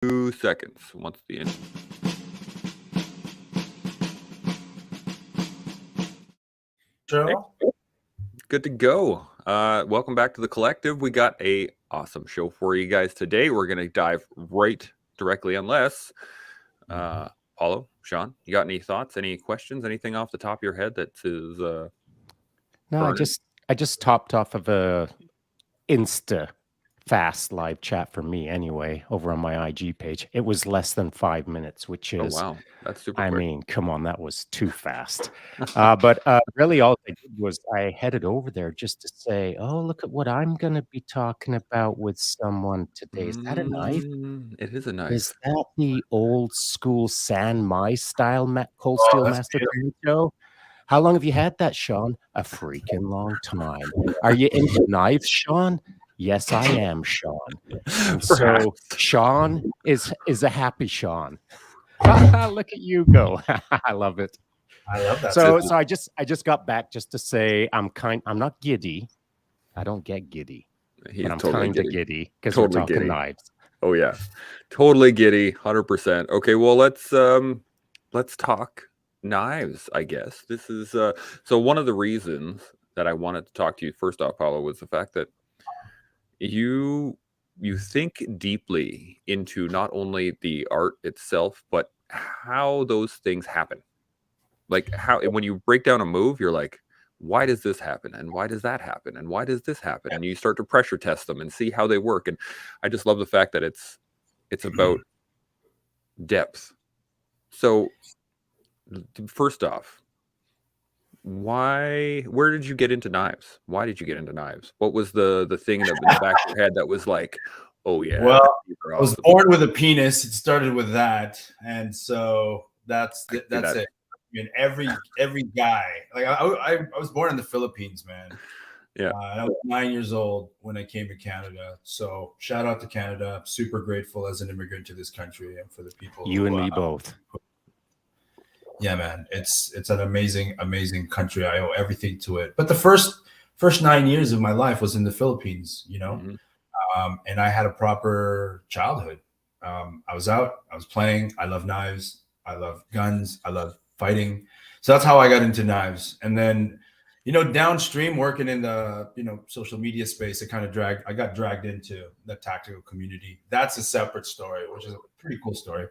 seconds once the end. Joe? Good to go. Welcome back to the collective. We got a awesome show for you guys today. We're gonna dive right directly, unless Paulo, Shaun, you got any thoughts, any questions, anything off the top of your head that is No, burning? I just topped off of a Insta fast live chat for me anyway over on my IG page. It was less than 5 minutes, which Oh is, wow, that's super I quick. mean, come on, that was too fast. But really all I did was I headed over there just to say, oh, look at what I'm going to be talking about with someone today. Is that a knife? It is a knife. Is that the old school San Mai style cold Oh, steel that's master tomato? How long have you had that, Shaun? A freaking long time. Are you into knives, Shaun? Yes, I am, Shaun. And so Shaun is a happy Shaun. Look at you go. I love it. I love that. So I just got back just to say I'm not giddy. I don't get giddy. He's but I'm totally kind of giddy. because Totally we're talking giddy. knives. Oh yeah, totally giddy, 100%. Okay, well let's talk knives. I guess this is so one of the reasons that I wanted to talk to you first off, Paulo, was the fact that you think deeply into not only the art itself, but how those things happen. Like how when you break down a move, you're like, why does this happen? And why does that happen? And why does this happen? And you start to pressure test them and see how they work. And I just love the fact that it's about depth. So first off, where did you get into knives? Why did you get into knives? What was the thing in the back of your head that was like, oh yeah, well, awesome. I was born with a penis. It started with that, and so that's it. I mean, every guy, like I was born in the Philippines, man. Yeah. I was 9 years old when I came to Canada. So shout out to Canada. Super grateful as an immigrant to this country and for the people. You and me both. Yeah, man, it's an amazing country. I owe everything to it. But the first 9 years of my life was in the Philippines, and I had a proper childhood. I was out, I was playing. I love knives. I love guns. I love fighting. So that's how I got into knives. And then, downstream working in the, social media space, I got dragged into the tactical community. That's a separate story, which is a pretty cool story.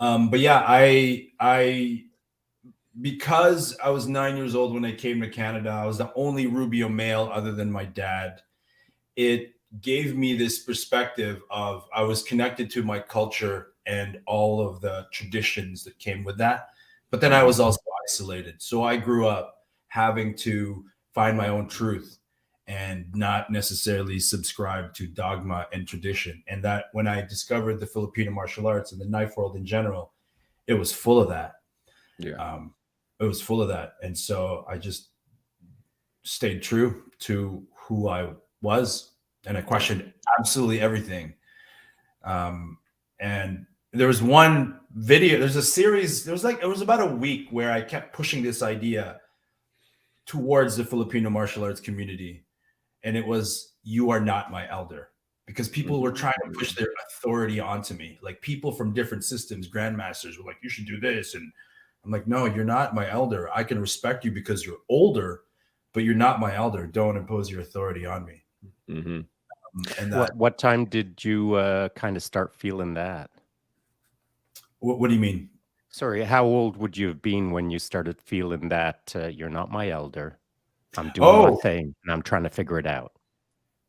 But yeah, I because I was 9 years old when I came to Canada, I was the only Rubio male other than my dad. It gave me this perspective of I was connected to my culture and all of the traditions that came with that. But then I was also isolated. So I grew up having to find my own truth and not necessarily subscribe to dogma and tradition. And that when I discovered the Filipino martial arts and the knife world in general, it was full of that. Yeah. It was full of that. And so I just stayed true to who I was, and I questioned absolutely everything. And there was one video, there's a series, it was about a week where I kept pushing this idea towards the Filipino martial arts community. And it was, you are not my elder. Because people were trying to push their authority onto me. Like people from different systems, grandmasters were like, you should do this. And I'm like, no, you're not my elder. I can respect you because you're older, but you're not my elder. Don't impose your authority on me. Mm-hmm. And what time did you kind of start feeling that? What do you mean? Sorry, how old would you have been when you started feeling that you're not my elder? I'm doing my thing and I'm trying to figure it out.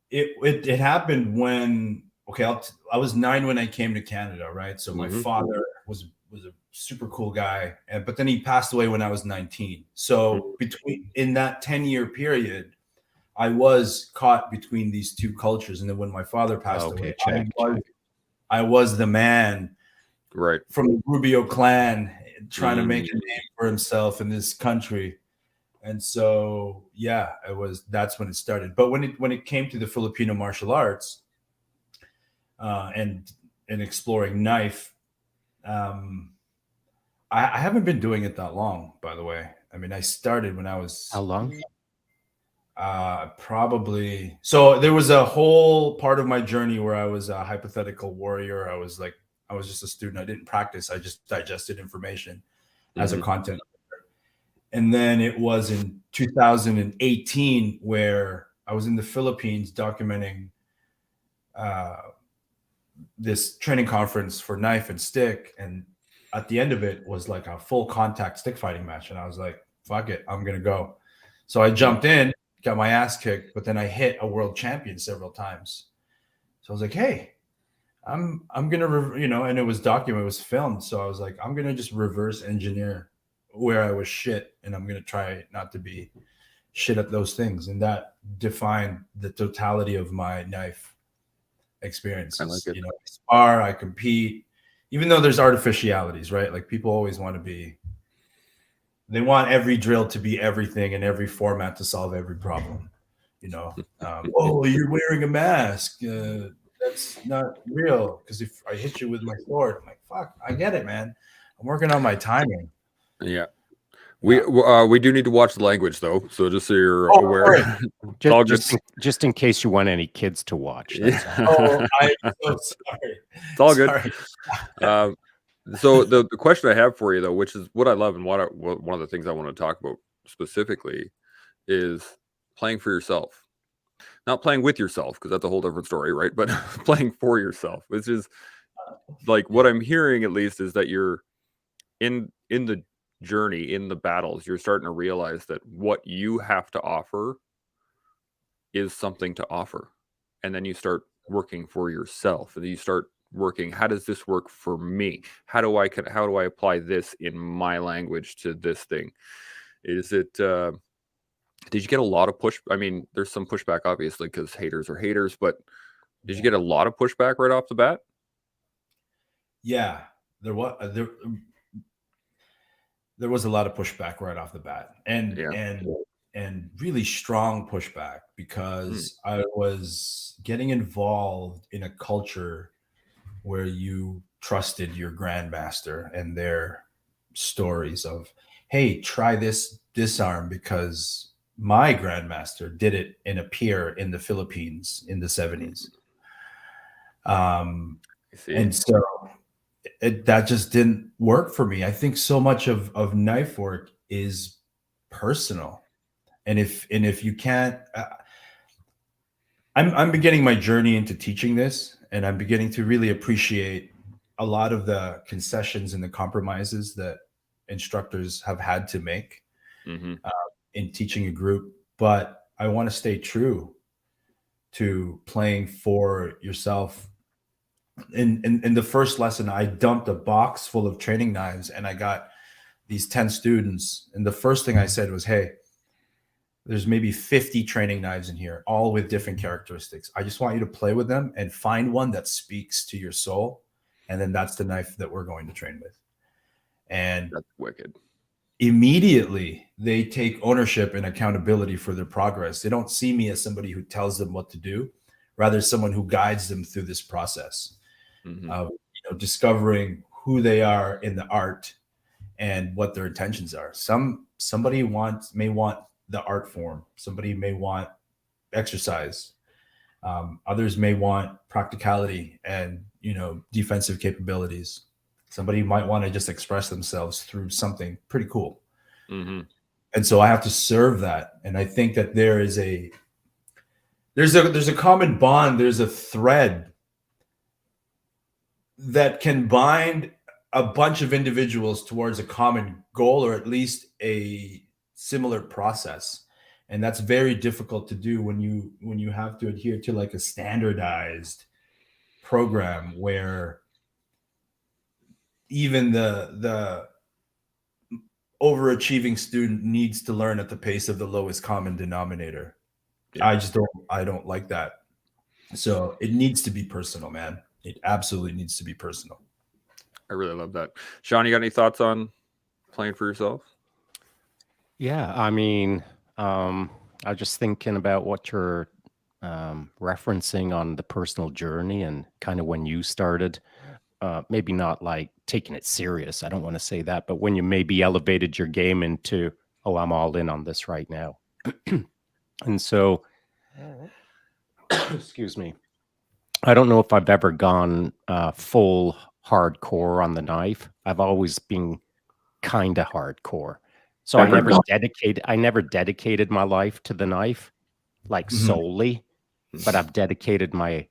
It happened when I was 9 when I came to Canada, right? So my father was a super cool guy, but then he passed away when I was 19. So in that 10-year period, I was caught between these two cultures. And then when my father passed away, I was the man, right, from the Rubio clan, trying to make a name for himself in this country. And so, yeah, that's when it started. But when it came to the Filipino martial arts and exploring knife, I haven't been doing it that long, by the way. I mean, I started when I was... How long? Probably. So there was a whole part of my journey where I was a hypothetical warrior. I was just a student. I didn't practice. I just digested information as a content. And then it was in 2018 where I was in the Philippines documenting this training conference for knife and stick. And at the end of it was like a full contact stick fighting match. And I was like, fuck it, I'm going to go. So I jumped in, got my ass kicked, but then I hit a world champion several times. So I was like, hey, I'm gonna and it was documented, it was filmed. So I was like, I'm gonna just reverse engineer where I was shit, and I'm gonna try not to be shit at those things. And that defined the totality of my knife experiences. I like it. I spar, I compete, even though there's artificialities, right? Like people always want to be. They want every drill to be everything and every format to solve every problem. Oh, you're wearing a mask. That's not real. Because if I hit you with my sword, I'm like, fuck, I get it, man. I'm working on my timing. Yeah. We do need to watch the language though, so just so you're aware. Just in case you want any kids to watch. I'm so sorry. It's all good. So the question I have for you though, which is what I love and one of the things I want to talk about specifically, is playing for yourself. Not playing with yourself, because that's a whole different story, right? But playing for yourself, which is like what I'm hearing at least is that you're in the journey, in the battles, you're starting to realize that what you have to offer is something to offer. And then you start working for yourself, and then you start working, how does this work for me? How do I apply this in my language to this thing? Is it did you get a lot of push? I mean, there's some pushback obviously because haters are haters, but did you get a lot of pushback right off the bat? Yeah, there was a lot of pushback right off the bat, and really strong pushback, because I was getting involved in a culture where you trusted your grandmaster and their stories of, hey, try this disarm because my grandmaster did it in a pier in the Philippines in the 70s. And so that just didn't work for me. I think so much of knife work is personal. And if you can't, I'm beginning my journey into teaching this, and I'm beginning to really appreciate a lot of the concessions and the compromises that instructors have had to make in teaching a group. But I want to stay true to playing for yourself. In the first lesson, I dumped a box full of training knives, and I got these 10 students. And the first thing I said was, hey, there's maybe 50 training knives in here, all with different characteristics. I just want you to play with them and find one that speaks to your soul. And then that's the knife that we're going to train with. And that's wicked. Immediately, they take ownership and accountability for their progress. They don't see me as somebody who tells them what to do, rather someone who guides them through this process of discovering who they are in the art and what their intentions are. Somebody may want the art form. Somebody may want exercise. Others may want practicality and defensive capabilities. Somebody might want to just express themselves through something pretty cool. And so I have to serve that. And I think that there's a common bond. There's a thread that can bind a bunch of individuals towards a common goal, or at least a similar process. And that's very difficult to do when you have to adhere to like a standardized program where even the overachieving student needs to learn at the pace of the lowest common denominator. I don't like that. So it needs to be personal, man. It absolutely needs to be personal. I really love that. Shaun, you got any thoughts on playing for yourself? Yeah, I mean, I was just thinking about what you're referencing on the personal journey and kind of when you started. Maybe not like taking it serious. I don't want to say that, but when you maybe elevated your game into, oh, I'm all in on this right now. And so, excuse me, I don't know if I've ever gone full hardcore on the knife. I've always been kind of hardcore. So I never dedicated my life to the knife, like solely, but I've dedicated my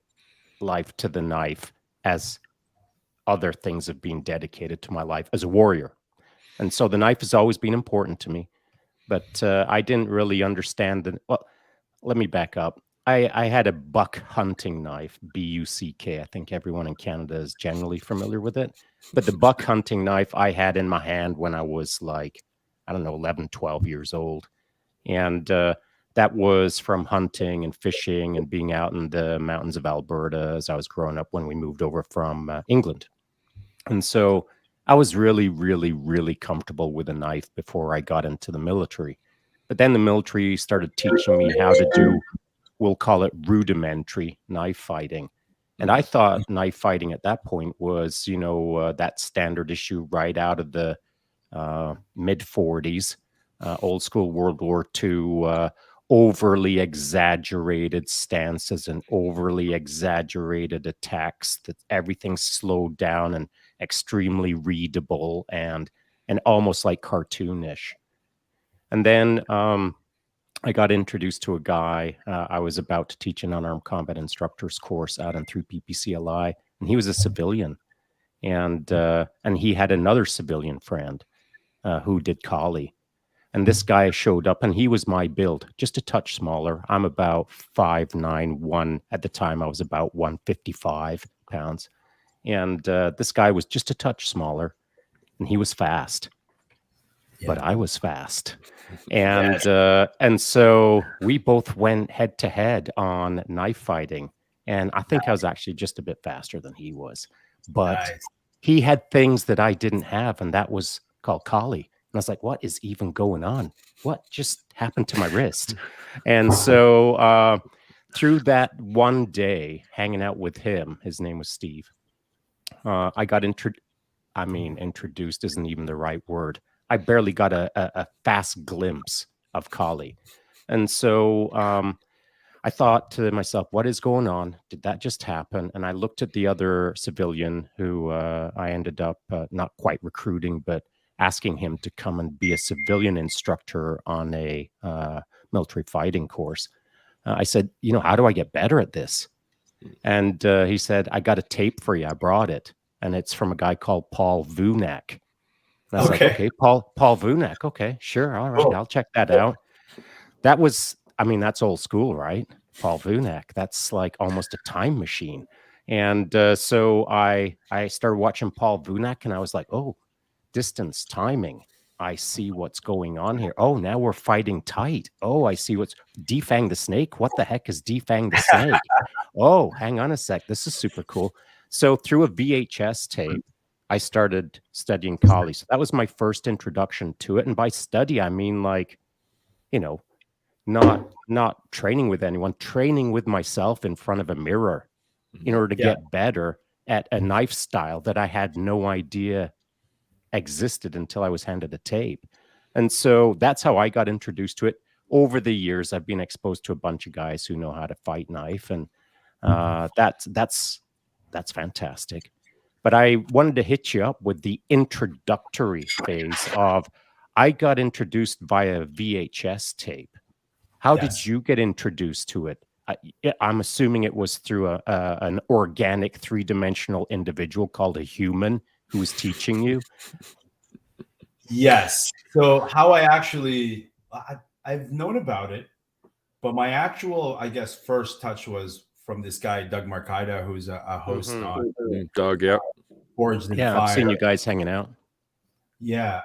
life to the knife as other things have been dedicated to my life as a warrior. And so the knife has always been important to me, but I didn't really understand well, let me back up. I had a buck hunting knife, BUCK. I think everyone in Canada is generally familiar with it. But the buck hunting knife I had in my hand when I was like, I don't know, 11, 12 years old. And that was from hunting and fishing and being out in the mountains of Alberta as I was growing up when we moved over from England. And so I was really, really, really comfortable with a knife before I got into the military. But then the military started teaching me how to do, we'll call it rudimentary knife fighting. And I thought knife fighting at that point was, that standard issue right out of the mid 40s, old school World War II, overly exaggerated stances and overly exaggerated attacks, that everything's slowed down and extremely readable and almost like cartoonish. And then I got introduced to a guy. I was about to teach an unarmed combat instructor's course out and through PPCLI, and he was a civilian, and he had another civilian friend who did Kali. And this guy showed up, and he was my build, just a touch smaller. I'm about 5'9", at the time I was about 155 pounds. And this guy was just a touch smaller, and he was fast. Yeah. But I was fast. And yes. And so we both went head to head on knife fighting. And I think I was actually just a bit faster than he was. But he had things that I didn't have, and that was called Kali. And I was like, what is even going on? What just happened to my wrist? And so through that one day hanging out with him, his name was Steve, I got introduced isn't even the right word. I barely got a fast glimpse of Kali. And so I thought to myself, what is going on? Did that just happen? And I looked at the other civilian who I ended up not quite recruiting, but asking him to come and be a civilian instructor on a military fighting course. I said, how do I get better at this? And he said, I got a tape for you. I brought it. And it's from a guy called Paul Vunak. And I was like, okay, Paul Vunak. Okay, sure. All right. I'll check that out. That was, that's old school, right? Paul Vunak. That's like almost a time machine. And so I started watching Paul Vunak, and I was like, oh, distance, timing. I see what's going on here. Oh, now we're fighting tight. Oh, I see what's defang the snake. What the heck is defang the snake? Oh, hang on a sec. This is super cool. So through a VHS tape, I started studying Kali. So that was my first introduction to it. And by study, I mean like, not training with anyone, training with myself in front of a mirror in order to get better at a knife style that I had no idea existed until I was handed a tape. And so that's how I got introduced to it. Over the years, I've been exposed to a bunch of guys who know how to fight knife, and that's fantastic. But I wanted to hit you up with the introductory phase of, I got introduced via VHS tape. How did you get introduced to it? I'm assuming it was through an organic 3-dimensional individual called a human who was teaching you. Yes. So how I've known about it, but my actual, I guess, first touch was from this guy, Doug Marcaida, who's a host on Doug, yeah. Forged in Fire. I've seen you guys hanging out. Yeah.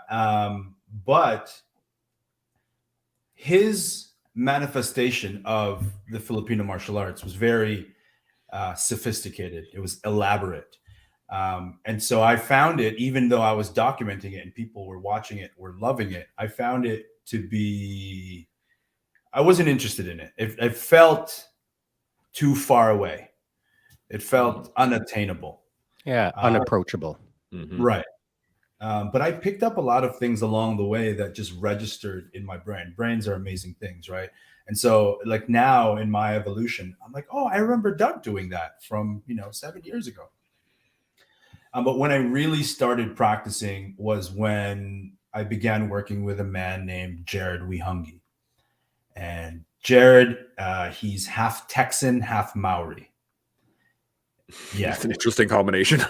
But his manifestation of the Filipino martial arts was very sophisticated. It was elaborate. And so I found it, even though I was documenting it and people were watching it, were loving it, I found it to be, I wasn't interested in it. It felt too far away. It felt unattainable. Yeah, unapproachable. Right. But I picked up a lot of things along the way that just registered in my brain. Brains are amazing things, right? And so like now in my evolution, I'm like, oh, I remember Doug doing that from, 7 years ago. But when I really started practicing was when I began working with a man named Jared Wihungi. And Jared, he's half Texan, half Maori. Yeah, it's an interesting combination.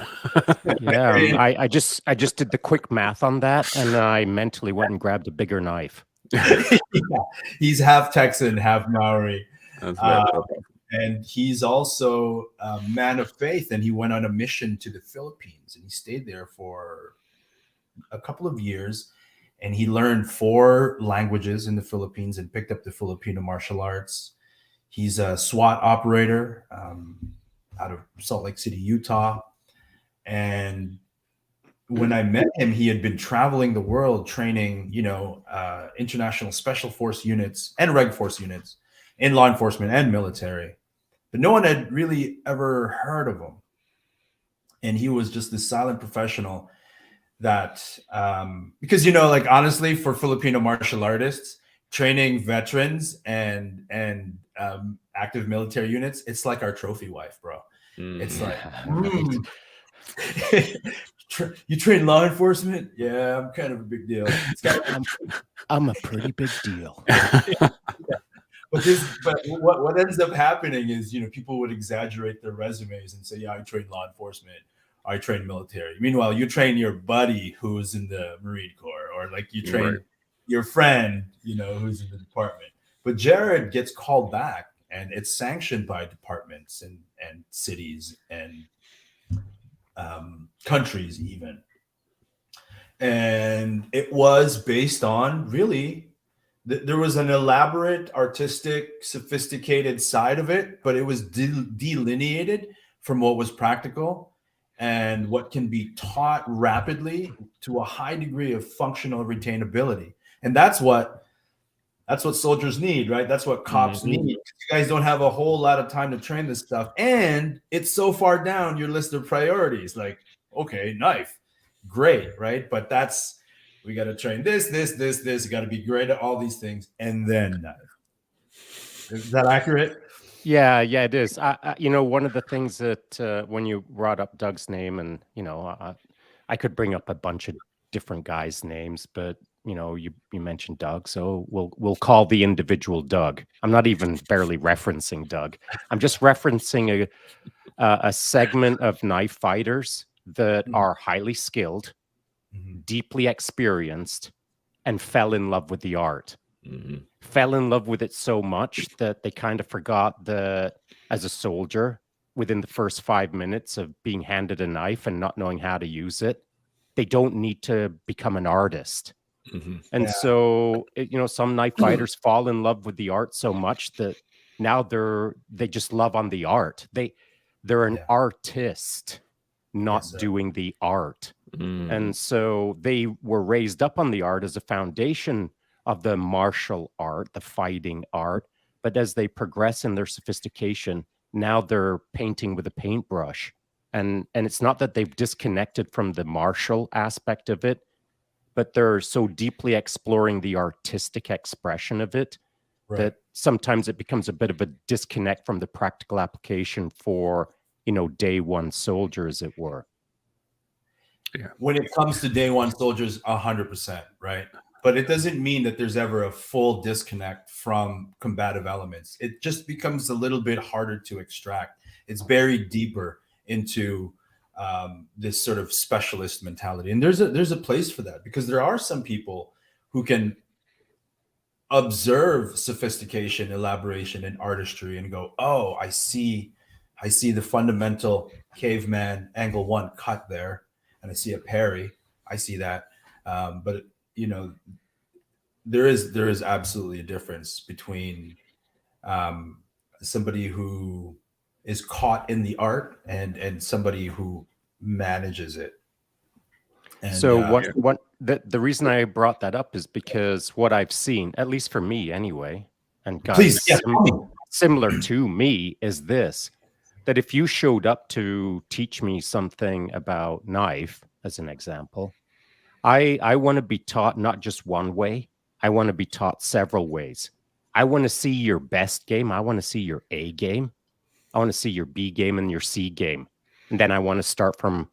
Yeah, I just did the quick math on that, and I mentally went and grabbed a bigger knife. Yeah, he's half Texan, half Maori. That's better. And he's also a man of faith, and he went on a mission to the Philippines, and he stayed there for a couple of years, and he learned 4 languages in the Philippines and picked up the Filipino martial arts. He's a SWAT operator out of Salt Lake City, Utah. And when I met him, he had been traveling the world training, international special force units and reg force units in law enforcement and military. But no one had really ever heard of him. And he was just this silent professional that, because, honestly, for Filipino martial artists, training veterans and active military units, it's like our trophy wife, bro. It's like, you train law enforcement? Yeah, I'm kind of a big deal. I'm a pretty big deal. But what ends up happening is, people would exaggerate their resumes and say, yeah, I train law enforcement, I train military. Meanwhile, you train your buddy who's in the Marine Corps, or like you train your friend, who's in the department. But Jared gets called back, and it's sanctioned by departments and cities and countries even. And it was based on really, there was an elaborate, artistic, sophisticated side of it, but it was delineated from what was practical and what can be taught rapidly to a high degree of functional retainability. And that's what soldiers need, right? That's what cops need. You guys don't have a whole lot of time to train this stuff. And it's so far down your list of priorities. Like, okay, knife, great, right? But we got to train this. You got to be great at all these things. And then knife. Is that accurate? Yeah, it is. One of the things that when you brought up Doug's name, and, I could bring up a bunch of different guys' names, but you mentioned Doug, so we'll call the individual Doug. I'm not even barely referencing Doug. I'm just referencing a segment of knife fighters that are highly skilled, deeply experienced, and fell in love with the art. Fell in love with it so much that they kind of forgot that as a soldier, within the first 5 minutes of being handed a knife and not knowing how to use it, they don't need to become an artist. And so, some knife fighters fall in love with the art so much that now they just love on the art. They're an artist, not doing the art. And so they were raised up on the art as a foundation of the martial art, the fighting art. But as they progress in their sophistication, now they're painting with a paintbrush. And it's not that they've disconnected from the martial aspect of it, but they're so deeply exploring the artistic expression of it that sometimes it becomes a bit of a disconnect from the practical application for, day one soldier, as it were. Yeah. When it comes to day one soldiers, 100%, right? But it doesn't mean that there's ever a full disconnect from combative elements. It just becomes a little bit harder to extract. It's buried deeper into this sort of specialist mentality. And there's a place for that, because there are some people who can observe sophistication, elaboration, and artistry and go, oh, I see the fundamental caveman angle one cut there, and I see a parry. I see that. But there is absolutely a difference between somebody who is caught in the art and somebody who manages it. And, so the reason I brought that up is because what I've seen, at least for me anyway, and guys similar to me, is this: that if you showed up to teach me something about knife, as an example, I want to be taught not just one way. I want to be taught several ways. I want to see your best game. I want to see your A game. I want to see your B game and your C game. And then I want to start from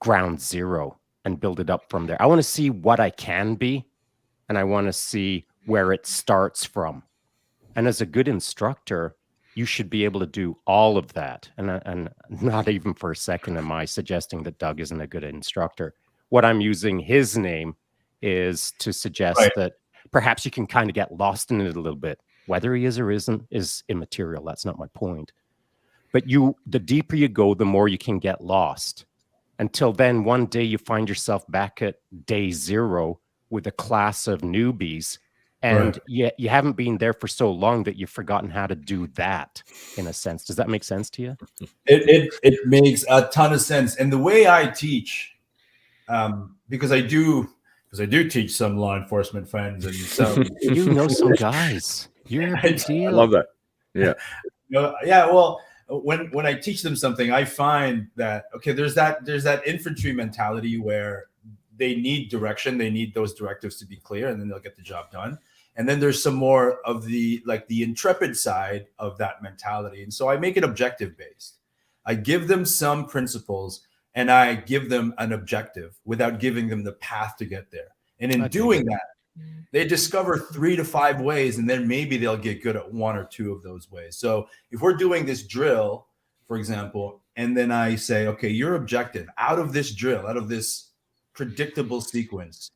ground zero and build it up from there. I want to see what I can be, and I want to see where it starts from. And as a good instructor, you should be able to do all of that. And not even for a second am I suggesting that Doug isn't a good instructor. What I'm using his name is to suggest that perhaps you can kind of get lost in it a little bit. Whether he is or isn't is immaterial. That's not my point. But the deeper you go, the more you can get lost. Until then, one day you find yourself back at day zero with a class of newbies. And you haven't been there for so long that you've forgotten how to do that, in a sense. Does that make sense to you? It makes a ton of sense. And the way I teach, because I do teach some law enforcement friends, and so you know some guys. You're a big deal. I love that. Yeah. Yeah. Well, when I teach them something, I find that there's that infantry mentality where they need direction, they need those directives to be clear, and then they'll get the job done. And then there's some more of the intrepid side of that mentality. And so I make it objective based. I give them some principles and I give them an objective without giving them the path to get there. And in doing that, they discover 3 to 5 ways, and then maybe they'll get good at 1 or 2 of those ways. So if we're doing this drill, for example, and then I say, okay, your objective out of this drill, out of this predictable sequence,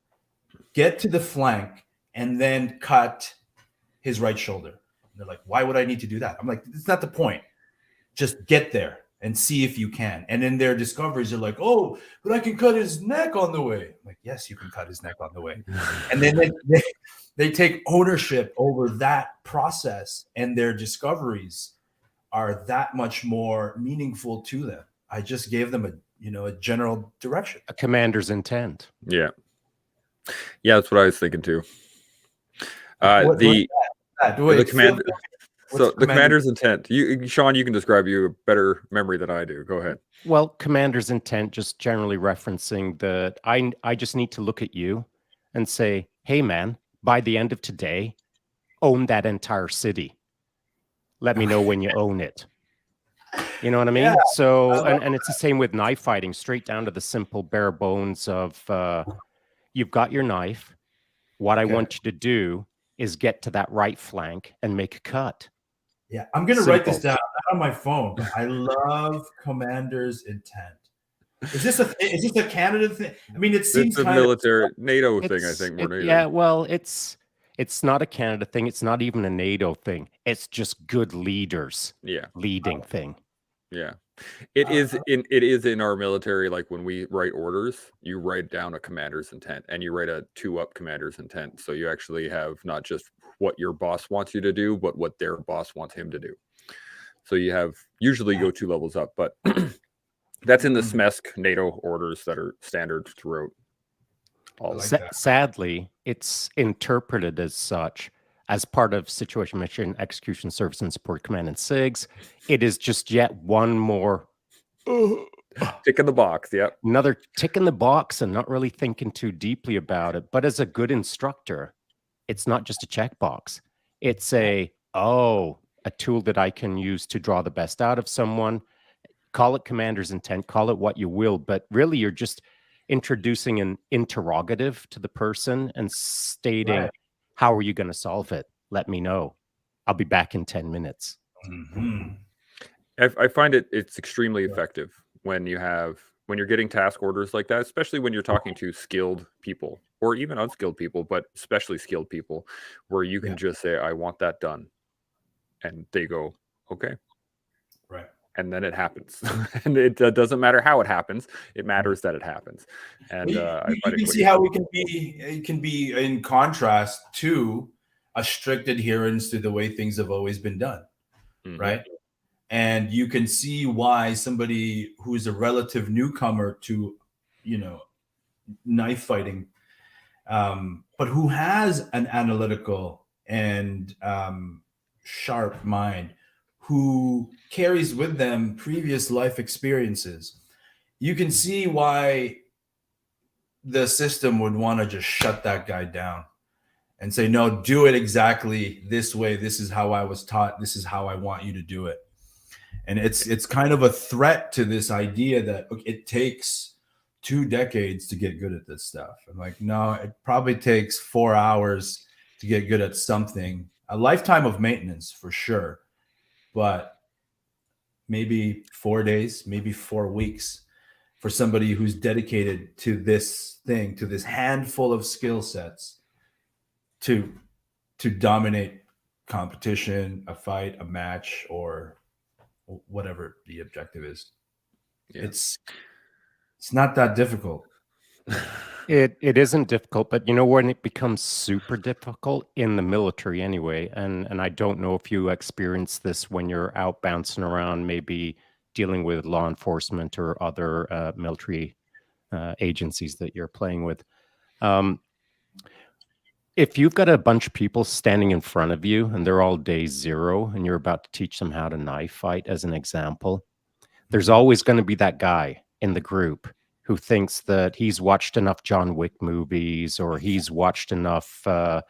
get to the flank and then cut his right shoulder. And they're like, why would I need to do that? I'm like, it's not the point. Just get there and see if you can. And in their discoveries, they're like, oh, but I can cut his neck on the way. I'm like, yes, you can cut his neck on the way. And then they take ownership over that process, and their discoveries are that much more meaningful to them. I just gave them a general direction. A commander's intent. Yeah. Yeah, that's what I was thinking too. The commander's intent. Shaun, you can describe you a better memory than I do. Go ahead. Well, commander's intent, just generally referencing that I just need to look at you and say, hey man, by the end of today, own that entire city. Let me know when you own it. You know what I mean? Yeah. So, and it's the same with knife fighting, straight down to the simple bare bones of you've got your knife. What I want you to do is get to that right flank and make a cut. Yeah, I'm going to write this down on my phone. But I love commander's intent. Is this a Canada thing? I mean, it seems it's a military NATO thing. I think more NATO. Yeah, well, it's not a Canada thing. It's not even a NATO thing. It's just good leaders. Leading thing. Yeah. It is in our military. Like when we write orders, you write down a commander's intent and you write a 2-up commander's intent. So you actually have not just what your boss wants you to do, but what their boss wants him to do. So you have usually go 2 levels up, but that's in the SMESC NATO orders that are standard throughout. Sadly, it's interpreted as such as part of Situation Mission Execution Service and Support Command and SIGs. It is just yet one more tick in the box. Yep. Another tick in the box and not really thinking too deeply about it. But as a good instructor, it's not just a checkbox. It's a tool that I can use to draw the best out of someone. Call it commander's intent, call it what you will, but really you're just introducing an interrogative to the person and stating, how are you going to solve it? Let me know. I'll be back in 10 minutes. Mm-hmm. I find it's extremely effective when you're getting task orders like that, especially when you're talking to skilled people or even unskilled people, but especially skilled people, where you can just say, I want that done. And they go, okay. Right. And then it happens. And it doesn't matter how it happens. It matters that it happens. And you can see how it can be in contrast to a strict adherence to the way things have always been done. Mm-hmm. Right. And you can see why somebody who is a relative newcomer to, knife fighting, but who has an analytical and sharp mind, who carries with them previous life experiences, you can see why the system would want to just shut that guy down and say, no, do it exactly this way. This is how I was taught. This is how I want you to do it. And it's kind of a threat to this idea that it takes 2 decades to get good at this stuff. I'm like, no, it probably takes 4 hours to get good at something. A lifetime of maintenance for sure, but maybe 4 days, maybe 4 weeks for somebody who's dedicated to this thing, to this handful of skill sets to dominate competition, a fight, a match, or whatever the objective is. Yeah. It's not that difficult. It isn't difficult, but you know when it becomes super difficult? In the military anyway. And I don't know if you experience this when you're out bouncing around, maybe dealing with law enforcement or other military agencies that you're playing with. If you've got a bunch of people standing in front of you and they're all day zero and you're about to teach them how to knife fight, as an example, there's always going to be that guy in the group who thinks that he's watched enough John Wick movies, or he's watched enough the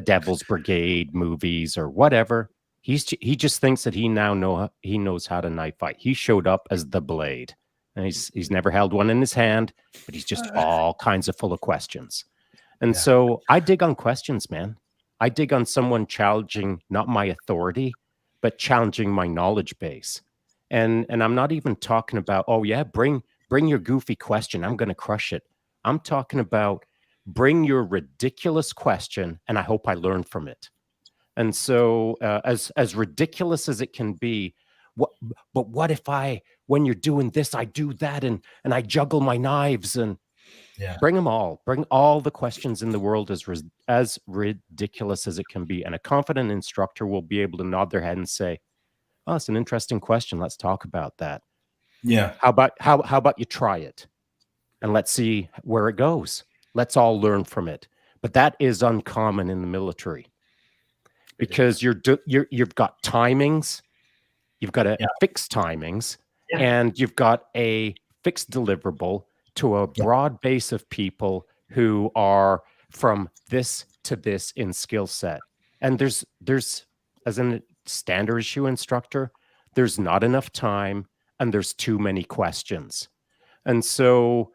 Devil's Brigade movies, or whatever. He just thinks that he knows how to knife fight. He showed up as the Blade, and he's never held one in his hand, but he's just all kinds of full of questions. And so I dig on questions, man. I dig on someone challenging not my authority, but challenging my knowledge base. And I'm not even talking about, oh yeah, bring your goofy question, I'm going to crush it. I'm talking about bring your ridiculous question, and I hope I learn from it. And so as ridiculous as it can be, but what if when you're doing this, I do that, and I juggle my knives, and bring them all. Bring all the questions in the world, as ridiculous as it can be. And a confident instructor will be able to nod their head and say, oh, it's an interesting question. Let's talk about that. Yeah. How about you try it and let's see where it goes. Let's all learn from it. But that is uncommon in the military because you've got timings, you've got a fixed timings, and you've got a fixed deliverable to a broad base of people who are from this to this in skill set. And there's as a standard issue instructor, there's not enough time and there's too many questions. And so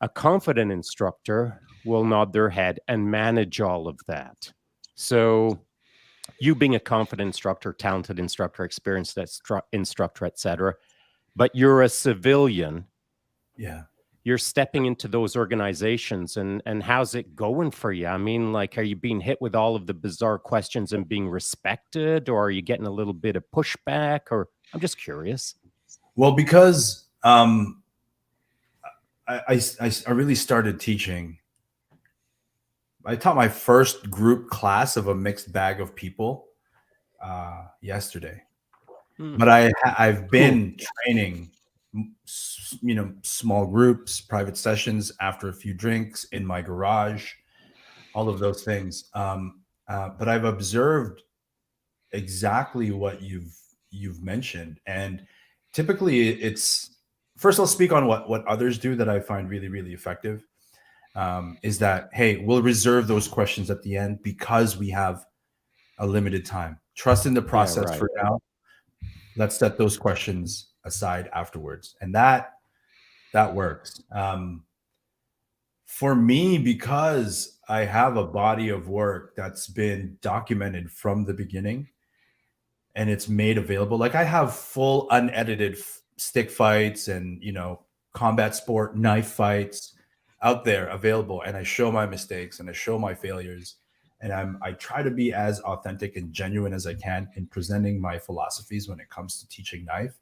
a confident instructor will nod their head and manage all of that. So you being a confident instructor, talented instructor, experienced instructor, etc., but you're a civilian. Yeah. You're stepping into those organizations, and how's it going for you? I mean, like, are you being hit with all of the bizarre questions and being respected, or are you getting a little bit of pushback? Or I'm just curious. Well, because I really started teaching. I taught my first group class of a mixed bag of people yesterday, but I've been training, small groups, private sessions after a few drinks in my garage, all of those things. But I've observed exactly what you've mentioned, and typically it's first. I'll speak on what others do that I find really, really effective. Is that, hey, we'll reserve those questions at the end because we have a limited time. Trust in the process for now. Let's set those questions aside afterwards, and that works. For me, because I have a body of work that's been documented from the beginning and it's made available. Like I have full unedited stick fights and, combat sport knife fights out there available. And I show my mistakes and I show my failures. And I try to be as authentic and genuine as I can in presenting my philosophies when it comes to teaching knife,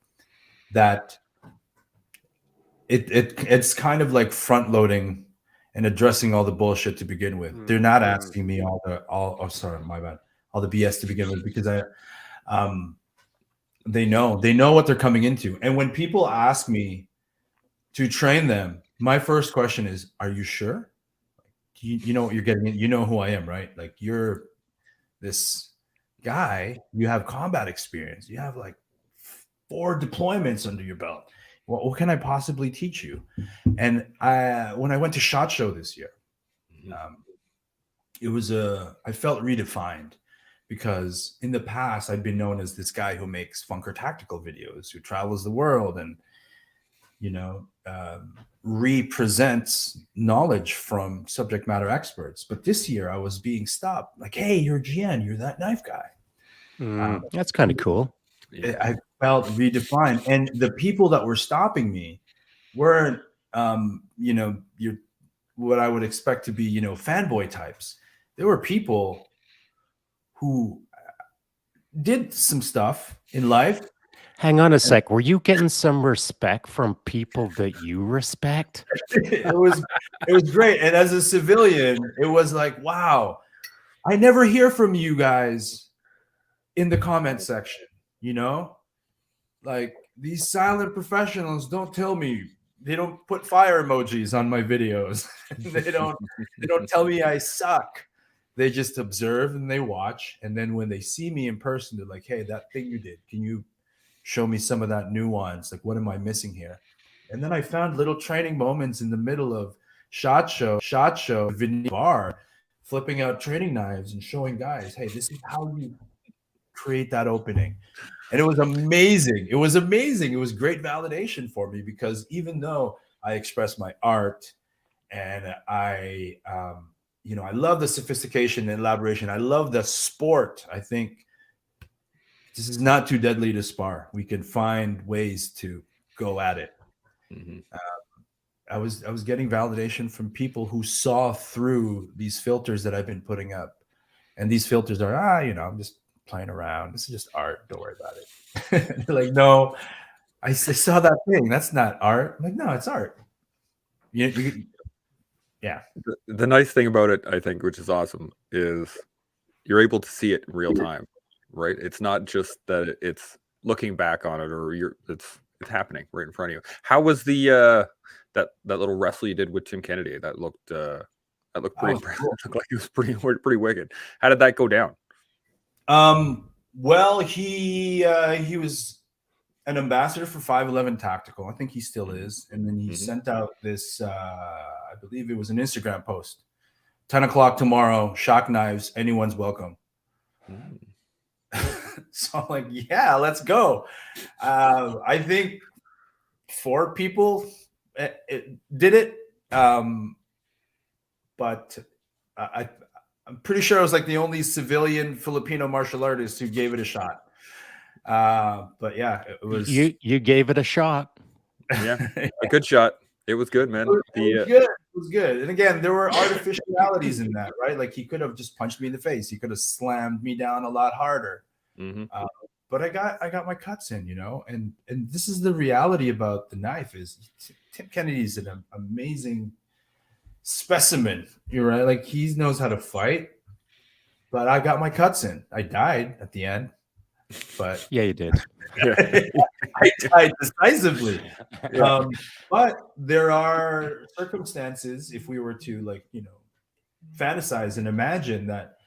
that it's kind of like front loading and addressing all the bullshit to begin with. They're not asking me all the BS to begin with, because they know what they're coming into. And when people ask me to train them, my first question is, are you sure? You know what you're getting in? You know who I am, right? Like, you're this guy, you have combat experience, you have like 4 deployments under your belt. What can I possibly teach you? And when I went to SHOT Show this year, I felt redefined, because in the past I'd been known as this guy who makes funker tactical videos, who travels the world and, you know, represents knowledge from subject matter experts. But this year I was being stopped like, hey, you're GN, you're that knife guy. That's kind of cool. I felt redefined, and the people that were stopping me weren't, you know, what I would expect to be, you know, fanboy types. There were people who did some stuff in life. Hang on a sec. Were you getting some respect from people that you respect? It was great. And as a civilian, it was like, wow, I never hear from you guys in the comment section, you know? Like, these silent professionals don't tell me, they don't put fire emojis on my videos. they don't tell me I suck. They just observe and they watch. And then when they see me in person, they're like, hey, that thing you did, can you show me some of that nuance? Like, what am I missing here? And then I found little training moments in the middle of shot show, bar, flipping out training knives and showing guys, hey, this is how you create that opening. And it was amazing. It was amazing. It was great validation for me, because even though I express my art and I, you know, I love the sophistication and elaboration. I love the sport. I think this is not too deadly to spar. We can find ways to go at it. Mm-hmm. I was getting validation from people who saw through these filters that I've been putting up, and these filters are, you know, I'm just playing around. This is just art. Don't worry about it. They're like, no, I saw that thing. That's not art. I'm like, no, it's art. Yeah. The nice thing about it, I think, which is awesome, is you're able to see it in real time, right? It's not just that it's looking back on it, or it's happening right in front of you. How was the that little wrestle you did with Tim Kennedy? That looked pretty impressive. Cool. It looked like it was pretty wicked. How did that go down? Well, he was an ambassador for 511 Tactical. I think he still is. And then he sent out this, I believe it was an Instagram post. 10 o'clock tomorrow, shock knives, anyone's welcome. So I'm like, yeah, let's go. I think 4 people did it. But I'm pretty sure I was like the only civilian Filipino martial artist who gave it a shot. But yeah, it was. You gave it a shot. Yeah, a good shot. It was good, man. It was good. And again, there were artificialities in that, right? Like, he could have just punched me in the face. He could have slammed me down a lot harder. But I got my cuts in, you know. And this is the reality about the knife: is Tim Kennedy's an amazing specimen. You're right. Like, he knows how to fight. But I got my cuts in. I died at the end. But yeah, you did. I died decisively. Yeah. But there are circumstances, if we were to, like, you know, fantasize and imagine that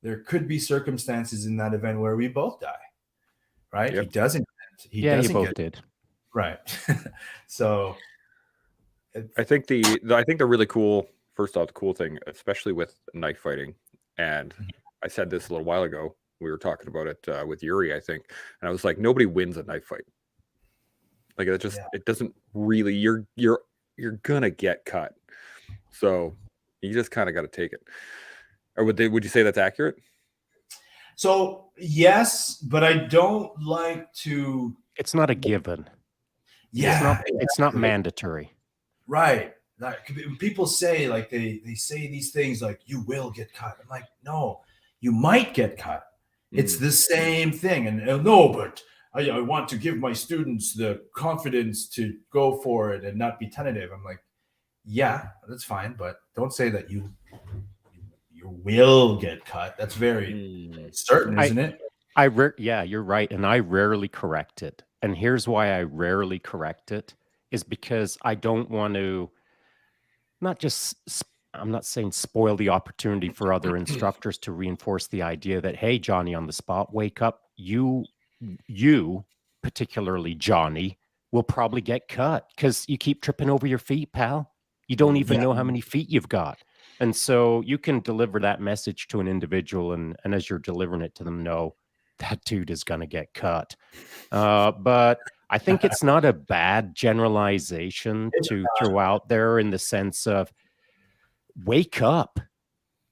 there could be circumstances in that event where we both die, right? Yep. He doesn't. You both did. Right. So I think the really cool, first off, the cool thing, especially with knife fighting, and I said this a little while ago, we were talking about it with Yuri, I think, and I was like, nobody wins a knife fight. Like, it just, it doesn't really, you're gonna get cut. So you just kind of got to take it. Or would you say that's accurate? So yes, but I don't like to. It's not a given. Yeah. It's not mandatory. Right. Like, people say, like, they say these things like, you will get cut. I'm like, no, you might get cut. It's the same thing. And no, but I want to give my students the confidence to go for it and not be tentative. I'm like, yeah, that's fine, but don't say that you will get cut. That's very certain, isn't it? Yeah, you're right. And I rarely correct it. And here's why I rarely correct it, is because I don't want to, I'm not saying spoil the opportunity for other instructors to reinforce the idea that, hey, Johnny on the spot, wake up. You, particularly Johnny, will probably get cut because you keep tripping over your feet, pal. You don't even know how many feet you've got. And so you can deliver that message to an individual, and as you're delivering it to them, know that dude is going to get cut. But I think it's not a bad generalization to throw out there, in the sense of, wake up.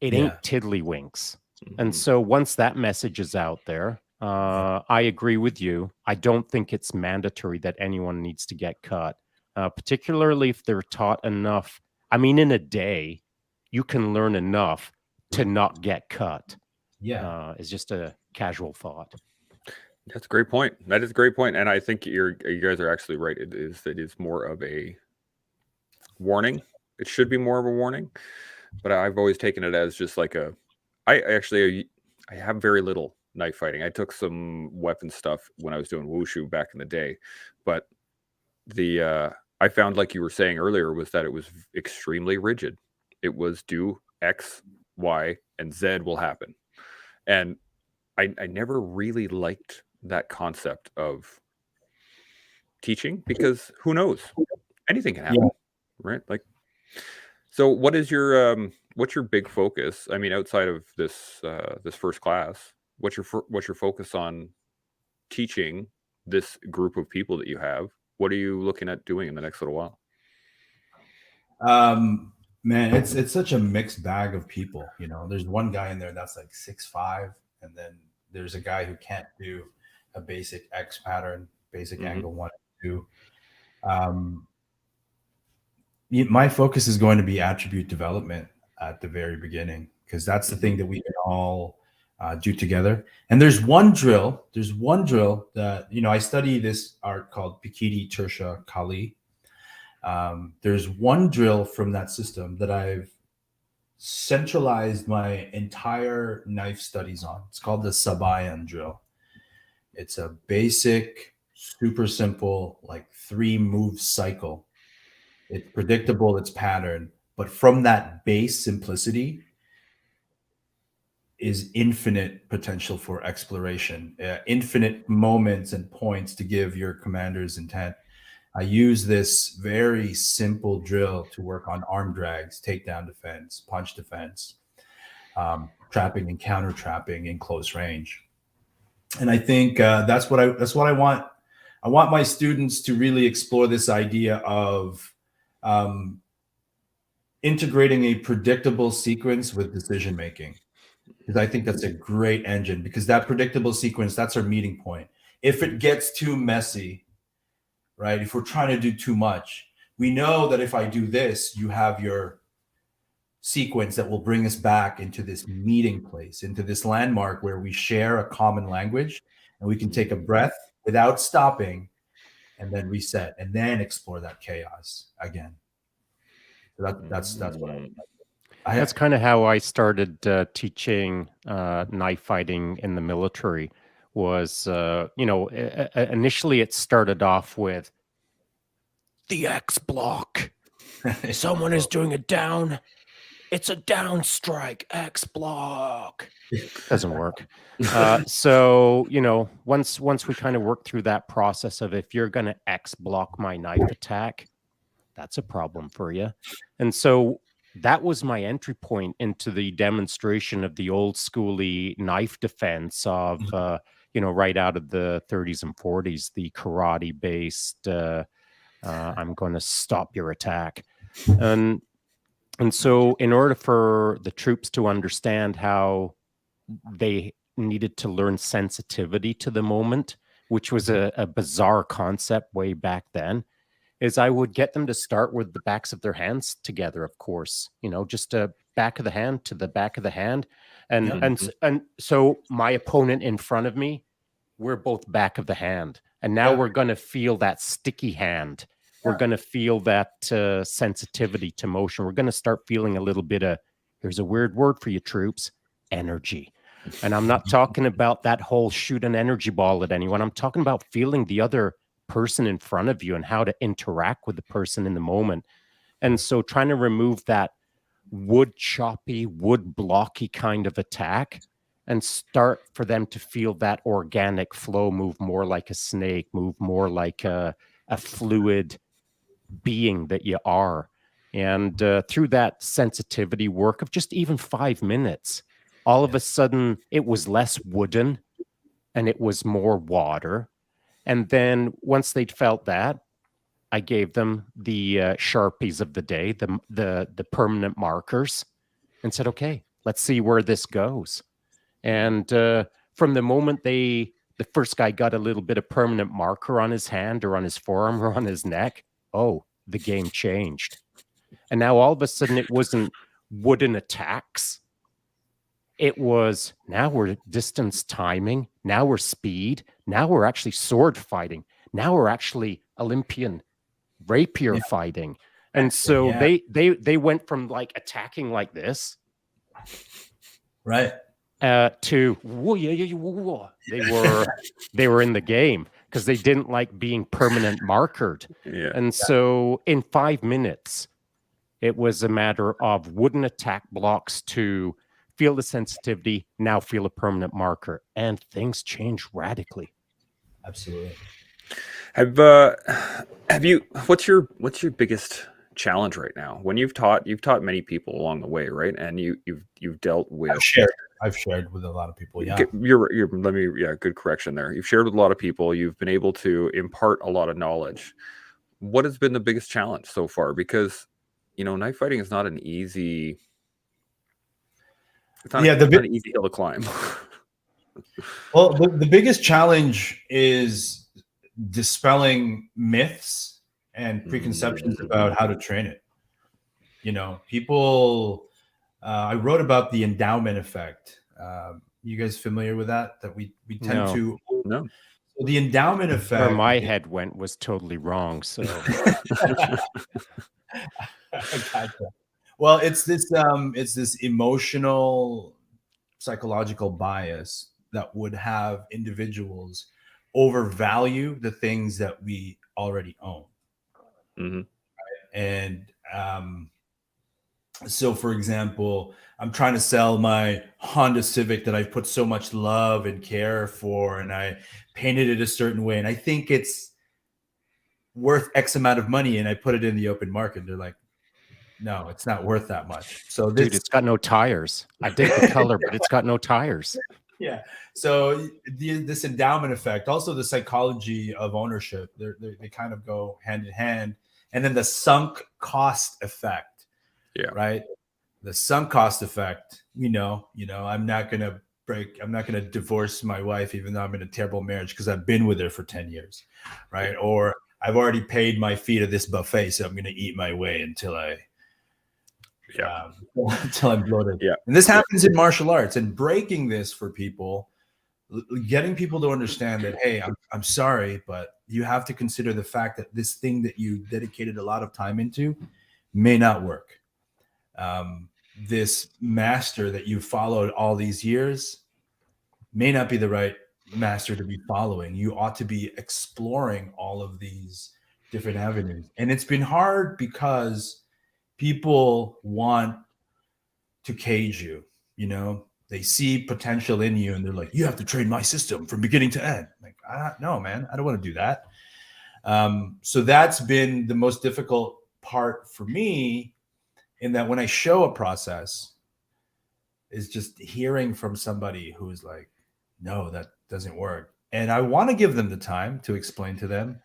It ain't tiddlywinks. And so once that message is out there, I agree with you. I don't think it's mandatory that anyone needs to get cut, particularly if they're taught enough. I mean, in a day, you can learn enough to not get cut. Yeah. It's just a casual thought. That's a great point. That is a great point. And I think you guys are actually right. It is more of a warning. It should be more of a warning. But I've always taken it as just like I have very little knife fighting. I took some weapon stuff when I was doing wushu back in the day. But I found, like you were saying earlier, was that it was extremely rigid. It was do X, Y, and Z will happen. And I never really liked that concept of teaching, because who knows? Anything can happen, right? Like, so what is your what's your big focus? I mean, outside of this this first class, what's your focus on teaching this group of people that you have? What are you looking at doing in the next little while? Man, it's such a mixed bag of people. You know, there's one guy in there that's like 6'5", and then there's a guy who can't do a basic X pattern, basic angle 1 and 2. My focus is going to be attribute development at the very beginning, because that's the thing that we can all do together. And there's one drill that, you know, I study this art called Pikiti Tersha Kali. There's one drill from that system that I've centralized my entire knife studies on. It's called the Sabayan drill. It's a basic, super simple, like 3-move cycle. It's predictable, it's patterned, but from that base simplicity is infinite potential for exploration, infinite moments and points to give your commander's intent. I use this very simple drill to work on arm drags, takedown defense, punch defense, trapping and counter trapping in close range. And I think that's what I want. I want my students to really explore this idea of integrating a predictable sequence with decision making, because I think that's a great engine, because that predictable sequence, that's our meeting point. If it gets too messy, right? If we're trying to do too much, we know that if I do this, you have your sequence that will bring us back into this meeting place, into this landmark where we share a common language, and we can take a breath without stopping, and then reset, and then explore that chaos again. So that's what that's kind of how I started teaching knife fighting in the military. Was you know, initially it started off with the X block. Someone is doing a down. It's a down strike, X block. Doesn't work. So, you know, once we kind of work through that process of, if you're going to X block my knife attack, that's a problem for you. And so that was my entry point into the demonstration of the old schooly knife defense of, you know, right out of the 30s and 40s, the karate based, I'm going to stop your attack. And so in order for the troops to understand how they needed to learn sensitivity to the moment, which was a bizarre concept way back then, is I would get them to start with the backs of their hands together, of course, you know, just a back of the hand to the back of the hand. And so my opponent in front of me, we're both back of the hand. And now we're going to feel that sticky hand. We're going to feel that sensitivity to motion. We're going to start feeling a little bit of, here's a weird word for you troops, energy. And I'm not talking about that whole shoot an energy ball at anyone. I'm talking about feeling the other person in front of you and how to interact with the person in the moment. And so trying to remove that wood choppy, wood blocky kind of attack and start for them to feel that organic flow, move more like a snake, move more like a fluid being that you are. And through that sensitivity work of just even 5 minutes, all of a sudden it was less wooden and it was more water. And then once they'd felt that, I gave them the Sharpies of the day, the permanent markers, and said, okay, let's see where this goes. And from the moment the first guy got a little bit of permanent marker on his hand or on his forearm or on his neck, oh, the game changed. And now all of a sudden it wasn't wooden attacks. It was, now we're distance timing. Now we're speed. Now we're actually sword fighting. Now we're actually Olympian rapier fighting. And so they went from like attacking like this. Right. To they were in the game because they didn't like being permanent markered. Yeah. And so in 5 minutes, it was a matter of wooden attack blocks to feel the sensitivity, now feel a permanent marker, and things change radically. Absolutely. Have you? What's your biggest challenge right now? When you've taught many people along the way, right? And you've dealt with. I've shared with a lot of people. Yeah. Good correction there. You've shared with a lot of people. You've been able to impart a lot of knowledge. What has been the biggest challenge so far? Because knife fighting is not an easy. It's not an easy hill to climb. Well, the biggest challenge is dispelling myths and preconceptions about how to train it. People. I wrote about the endowment effect. You guys familiar with that? That we tend to. No. So the endowment effect. Where my head went was totally wrong. So. Gotcha. Well, it's this emotional, psychological bias that would have individuals overvalue the things that we already own. Mm-hmm. And so, for example, I'm trying to sell my Honda Civic that I've put so much love and care for, and I painted it a certain way, and I think it's worth X amount of money, and I put it in the open market. They're like, no, it's not worth that much. So dude, it's got no tires. I dig the color, but it's got no tires. Yeah. So this endowment effect, also the psychology of ownership, they kind of go hand in hand. And then the sunk cost effect. Yeah. Right. The sunk cost effect. I'm not going to divorce my wife, even though I'm in a terrible marriage, because I've been with her for 10 years. Right. Or I've already paid my fee to this buffet, so I'm going to eat my way until I'm bloated. Yeah. And this happens in martial arts, and breaking this for people, getting people to understand that, hey, I'm sorry, but you have to consider the fact that this thing that you dedicated a lot of time into may not work. This master that you followed all these years may not be the right master to be following. You ought to be exploring all of these different avenues. And it's been hard because people want to cage you. They see potential in you and they're like, you have to train my system from beginning to end. Like, no, man, I don't want to do that. So that's been the most difficult part for me, in that when I show a process, is just hearing from somebody who is like, no, that doesn't work. And I want to give them the time to explain to them,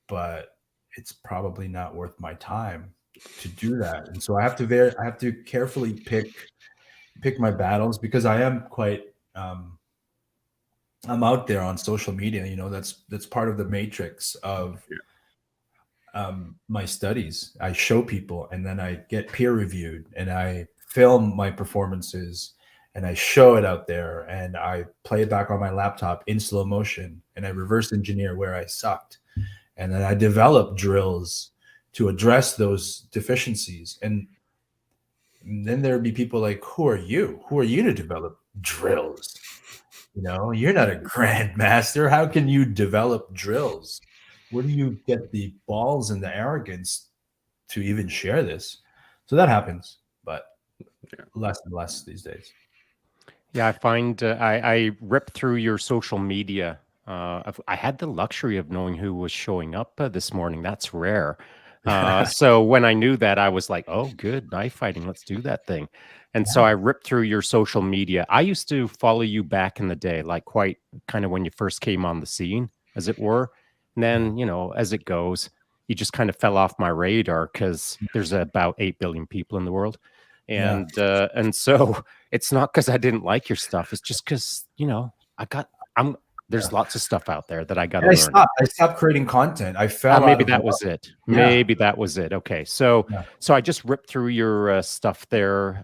but it's probably not worth my time to do that. And so I have to carefully pick my battles, because I am quite I'm out there on social media. That's part of the matrix of my studies. I show people, and then I get peer reviewed, and I film my performances, and I show it out there, and I play it back on my laptop in slow motion, and I reverse engineer where I sucked, and then I develop drills to address those deficiencies. And then there'd be people like, who are you to develop drills? You're not a grandmaster. How can you develop drills? Where do you get the balls and the arrogance to even share this? So that happens, but less and less these days. Yeah, I find I ripped through your social media. I had the luxury of knowing who was showing up this morning. That's rare. So when I knew that, I was like, oh, good, knife fighting. Let's do that thing. And so I ripped through your social media. I used to follow you back in the day, like quite kind of when you first came on the scene, as it were. And then, you know, as it goes, you just kind of fell off my radar because there's about 8 billion people in the world. And so it's not because I didn't like your stuff. It's just because, you know, there's lots of stuff out there that I got to learn. I stopped creating content. I fell maybe out of that love. was it. Yeah. Maybe that was it. Okay. So I just ripped through your stuff there,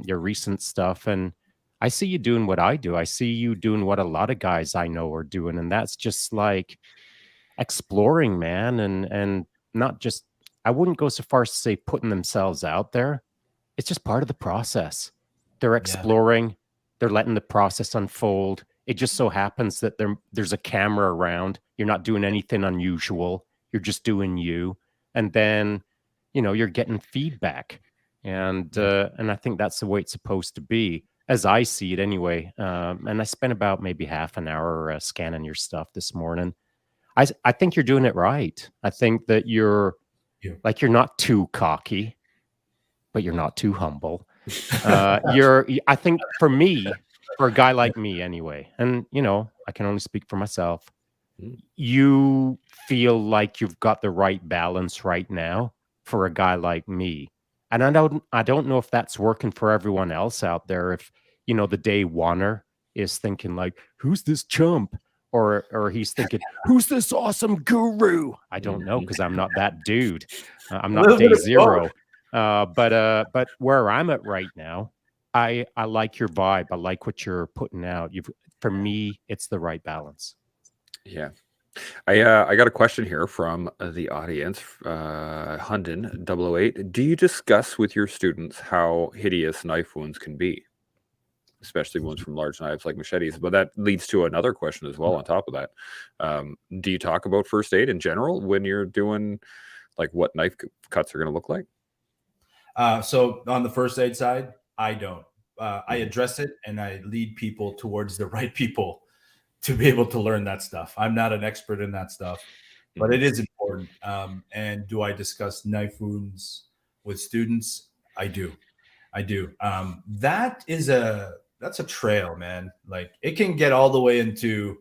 your recent stuff, and I see you doing what I do. I see you doing what a lot of guys I know are doing, and that's just like exploring, man, and not just, I wouldn't go so far as to say putting themselves out there. It's just part of the process. They're exploring, they're letting the process unfold. It just so happens that there's a camera around. You're not doing anything unusual. You're just doing you. And then, you know, you're getting feedback. And I think that's the way it's supposed to be, as I see it anyway. And I spent about maybe half an hour scanning your stuff this morning. I think you're doing it right. I think that you're not too cocky, but you're not too humble. I think for me, for a guy like me anyway, and you know, I can only speak for myself, you feel like you've got the right balance right now for a guy like me. And I don't know if that's working for everyone else out there. If, you know, the day oneer is thinking like, who's this chump? Or he's thinking, who's this awesome guru? I don't know, because I'm not that dude. I'm not day zero. But where I'm at right now, I like your vibe. I like what you're putting out. For me, it's the right balance. Yeah. I got a question here from the audience. Hunden 008. Do you discuss with your students how hideous knife wounds can be, especially ones from large knives like machetes? But that leads to another question as well on top of that. Do you talk about first aid in general when you're doing like what knife cuts are going to look like? So on the first aid side, I don't. I address it and I lead people towards the right people to be able to learn that stuff. I'm not an expert in that stuff, but it is important. And do I discuss knife wounds with students? I do. That's a trail, man. Like it can get all the way into,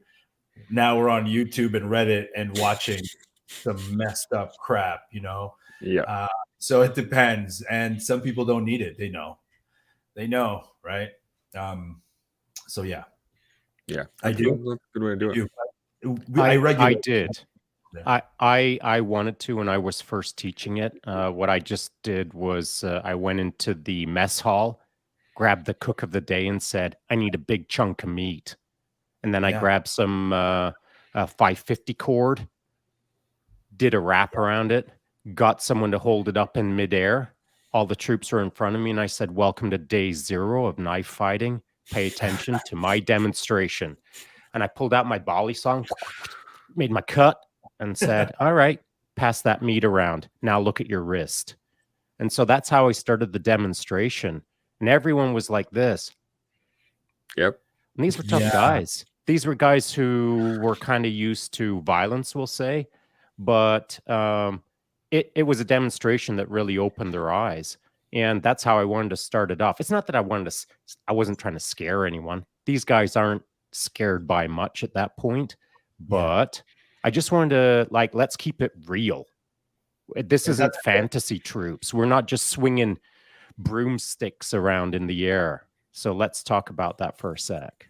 now we're on YouTube and Reddit and watching some messed up crap, you know? Yeah. So it depends. And some people don't need it. They know, right? So yeah. Yeah. I do. That's a good way to do it. I did. I wanted to when I was first teaching it. What I just did was I went into the mess hall, grabbed the cook of the day and said, I need a big chunk of meat. And then I grabbed some 550 cord, did a wrap around it, got someone to hold it up in midair. All the troops were in front of me, and I said, welcome to day 0 of knife fighting. Pay attention to my demonstration. And I pulled out my volley song, made my cut, and said, all right, pass that meat around. Now look at your wrist. And so that's how I started the demonstration. And everyone was like this. Yep. And these were tough guys. These were guys who were kind of used to violence, we'll say. But it was a demonstration that really opened their eyes. And that's how I wanted to start it off. It's not that I wasn't trying to scare anyone. These guys aren't scared by much at that point. But I just wanted to, like, let's keep it real. This isn't fantasy troops. We're not just swinging broomsticks around in the air. So let's talk about that for a sec.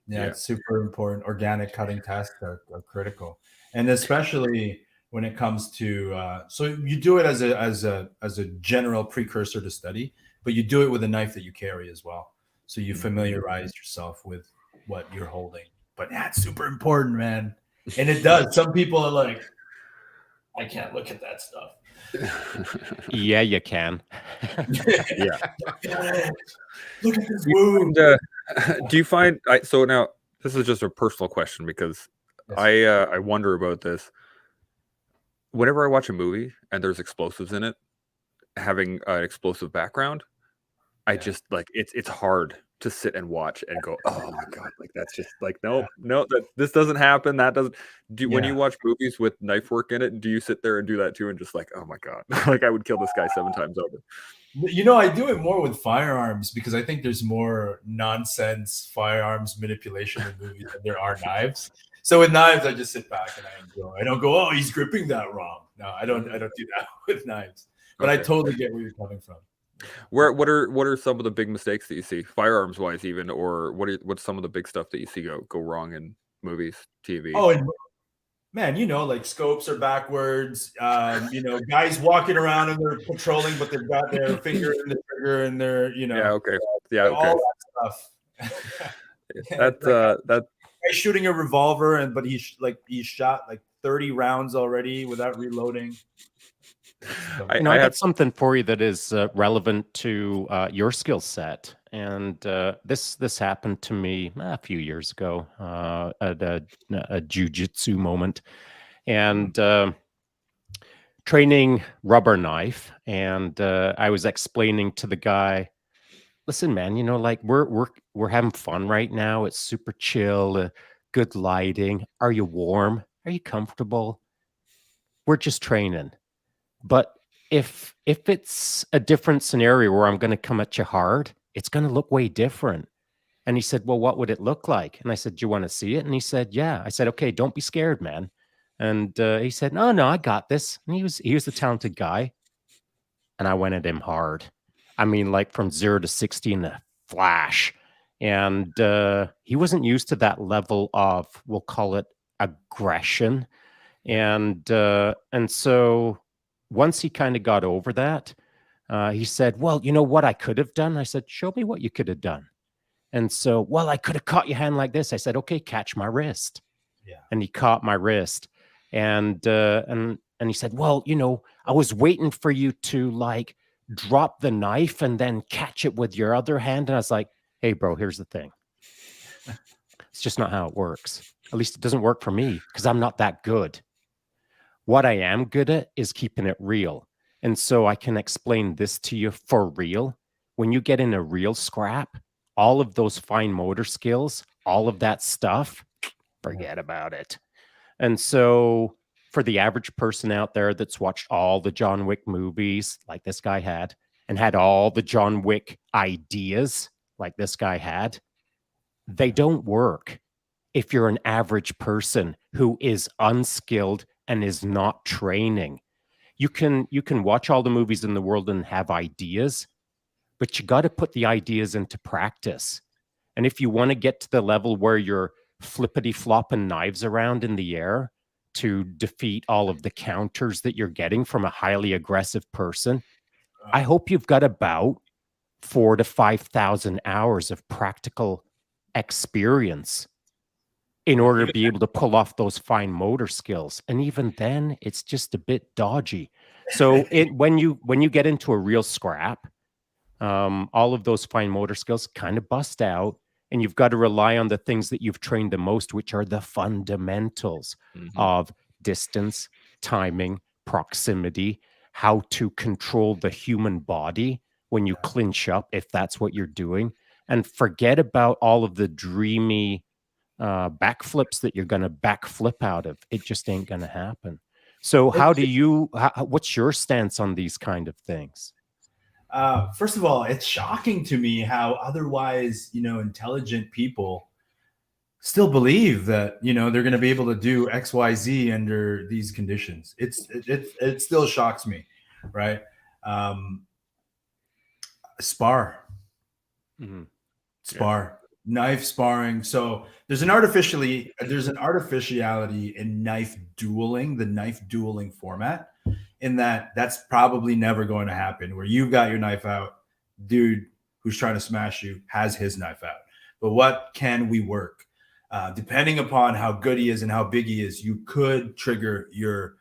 Yeah, it's super important. Organic cutting tasks are critical, and especially when it comes to so you do it as a general precursor to study, but you do it with a knife that you carry as well. So you familiarize yourself with what you're holding. But yeah, it's super important, man. And it does. Some people are like, I can't look at that stuff. Yeah, you can. Yeah. Look at this wound. Do you find so now this is just a personal question because I wonder about this. Whenever I watch a movie and there's explosives in it, having an explosive background, I just like it's hard to sit and watch and go, oh my god, like that's just like no, that this doesn't happen. That doesn't do when you watch movies with knife work in it, do you sit there and do that too and just like, oh my god, like I would kill this guy 7 times over. I do it more with firearms because I think there's more nonsense firearms manipulation in movies than there are knives. So with knives, I just sit back and I enjoy. I don't go, oh, he's gripping that wrong. No, I don't do that with knives. But I totally get where you're coming from. What are some of the big mistakes that you see, firearms wise, even, or what's some of the big stuff that you see go wrong in movies, TV? Oh, and man, like scopes are backwards. Guys walking around and they're patrolling, but they've got their finger in the trigger and they're, all that stuff. That guy's shooting a revolver, but he's shot like 30 rounds already without reloading. I got something for you that is relevant to your skill set, and this happened to me a few years ago at a jiu-jitsu moment, and training rubber knife, and I was explaining to the guy, listen, man, like we're having fun right now. It's super chill, good lighting. Are you warm? Are you comfortable? We're just training. But if it's a different scenario where I'm going to come at you hard, it's going to look way different. And he said, well, what would it look like? And I said, do you want to see it? And he said, yeah. I said, okay, don't be scared, man. And he said, no, I got this. And he was a talented guy. And I went at him hard. I mean, like from 0 to 60 in a flash. And he wasn't used to that level of, we'll call it aggression. And so once he kind of got over that, he said, well, you know what I could have done? I said, show me what you could have done. And so, well, I could have caught your hand like this. I said, okay, catch my wrist. Yeah. And he caught my wrist. And he said, well, I was waiting for you to like drop the knife and then catch it with your other hand. And I was like, hey, bro, here's the thing. It's just not how it works. At least it doesn't work for me because I'm not that good. What I am good at is keeping it real. And so I can explain this to you for real. When you get in a real scrap, all of those fine motor skills, all of that stuff, forget about it. And so for the average person out there that's watched all the John Wick movies like this guy had, and had all the John Wick ideas like this guy had, they don't work if you're an average person who is unskilled and is not training. You can watch all the movies in the world and have ideas, but you got to put the ideas into practice. And if you want to get to the level where you're flippity flopping knives around in the air to defeat all of the counters that you're getting from a highly aggressive person, I hope you've got about 4,000 to 5,000 hours of practical experience in order to be able to pull off those fine motor skills. And even then, it's just a bit dodgy. So when you get into a real scrap, all of those fine motor skills kind of bust out, and you've got to rely on the things that you've trained the most, which are the fundamentals of distance, timing, proximity, how to control the human body when you clinch up, if that's what you're doing, and forget about all of the dreamy backflips that you're going to backflip out of. It just ain't going to happen. So what's your stance on these kind of things? First of all, it's shocking to me how otherwise, intelligent people still believe that, they're going to be able to do X, Y, Z under these conditions. It still shocks me. Right. Spar. Knife sparring. So there's an artificiality in knife dueling, the knife dueling format, in that's probably never going to happen, where you've got your knife out, dude who's trying to smash you has his knife out. But what can we work? Depending upon how good he is and how big he is, you could trigger your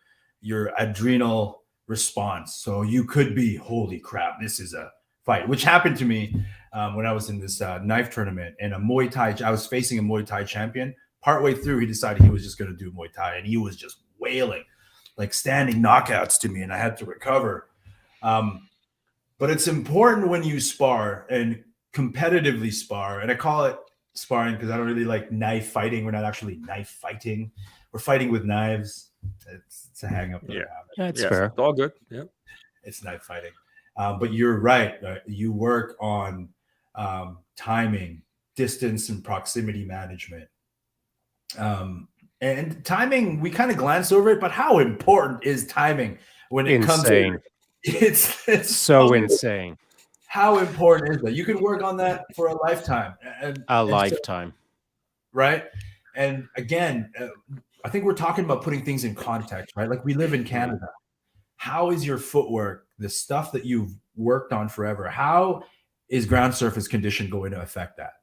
adrenal response. So you could be, holy crap, this is a fight, which happened to me when I was in this knife tournament, and I was facing a Muay Thai champion. Partway through, he decided he was just going to do Muay Thai, and he was just wailing, like standing knockouts to me, and I had to recover. But it's important when you spar and competitively spar, and I call it sparring because I don't really like knife fighting. We're not actually knife fighting. We're fighting with knives. It's a hang up. Yeah. Yeah, it's fair. It's all good. Yeah. It's knife fighting. But you're right. You work on timing, distance, and proximity management. And timing, we kind of glance over it, but how important is timing when it comes to it's so insane. How important is that? You can work on that for a lifetime. Lifetime. Right? And again, I think we're talking about putting things in context, right? Like we live in Canada. How is your footwork, the stuff that you've worked on forever, how is ground surface condition going to affect that,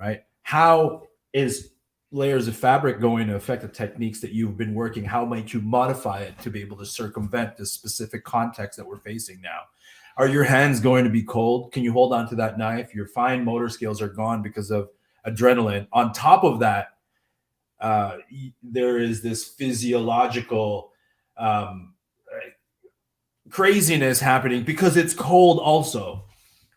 right? How is layers of fabric going to affect the techniques that you've been working? How might you modify it to be able to circumvent the specific context that we're facing now? Are your hands going to be cold? Can you hold on to that knife? Your fine motor skills are gone because of adrenaline. On top of that, there is this physiological craziness happening because it's cold also,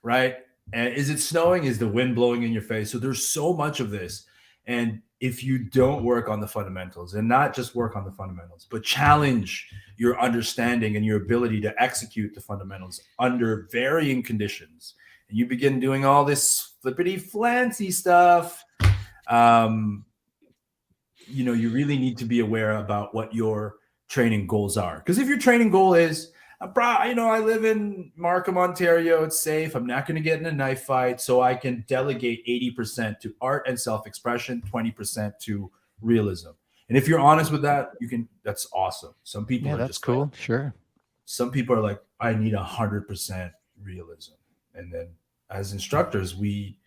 right? And is it snowing? Is the wind blowing in your face? So there's so much of this. And if you don't work on the fundamentals, and not just work on the fundamentals, but challenge your understanding and your ability to execute the fundamentals under varying conditions, and you begin doing all this flippity flancy stuff, you really need to be aware about what your training goals are. Because if your training goal is, I live in Markham, Ontario, it's safe, I'm not going to get in a knife fight, so I can delegate 80% to art and self-expression, 20% to realism. And if you're honest with that, that's awesome. Some people are that's just cool. like, sure. Some people are like, I need 100% realism. And then as instructors, we